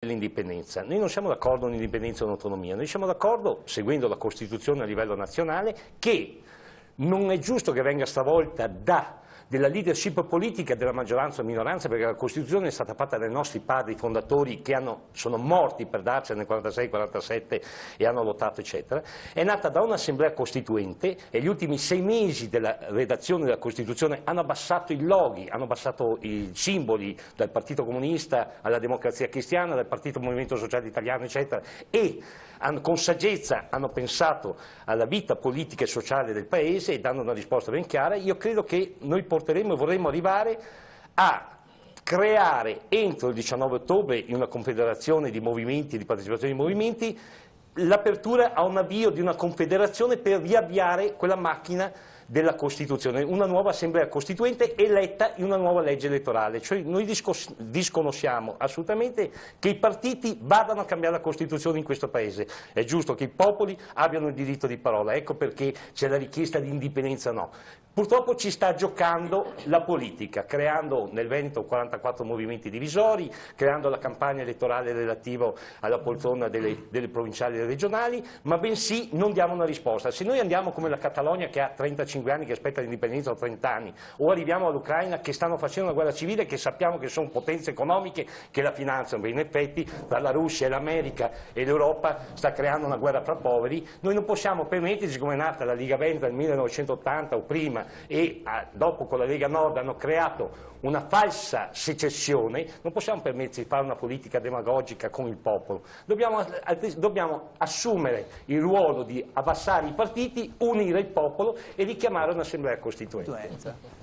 L'indipendenza. Noi non siamo d'accordo con l'indipendenza o l'autonomia, noi siamo d'accordo, seguendo la Costituzione a livello nazionale, che non è giusto che venga stravolta della leadership politica della maggioranza o minoranza, perché la Costituzione è stata fatta dai nostri padri fondatori che sono morti per darcela nel 46-47 e hanno lottato eccetera, è nata da un'assemblea costituente e gli ultimi 6 mesi della redazione della Costituzione hanno abbassato i loghi, hanno abbassato i simboli dal Partito Comunista alla Democrazia Cristiana, dal Partito Movimento Sociale Italiano eccetera, e con saggezza hanno pensato alla vita politica e sociale del Paese e danno una risposta ben chiara. Io credo che noi porteremo e vorremmo arrivare a creare entro il 19 ottobre in una confederazione di movimenti, di partecipazione di movimenti, l'apertura a un avvio di una confederazione per riavviare quella macchina della Costituzione, una nuova assemblea costituente eletta in una nuova legge elettorale. Cioè noi disconosciamo assolutamente che i partiti vadano a cambiare la Costituzione in questo Paese. È giusto che i popoli abbiano il diritto di parola, ecco perché c'è la richiesta di indipendenza no. Purtroppo ci sta giocando la politica, creando nel Veneto 44 movimenti divisori, creando la campagna elettorale relativa alla poltrona delle provinciali e regionali, ma bensì non diamo una risposta. Se noi andiamo come la Catalogna che ha 35 anni che aspetta l'indipendenza o 30 anni, o arriviamo all'Ucraina che stanno facendo una guerra civile che sappiamo che sono potenze economiche che la finanziano, in effetti tra la Russia e l'America e l'Europa sta creando una guerra fra poveri, noi non possiamo permetterci, come è nata la Lega Veneta nel 1980 o prima e dopo con la Lega Nord hanno creato una falsa secessione, non possiamo permetterci di fare una politica demagogica con il popolo, dobbiamo assumere il ruolo di abbassare i partiti, unire il popolo e richiamare un'assemblea costituente.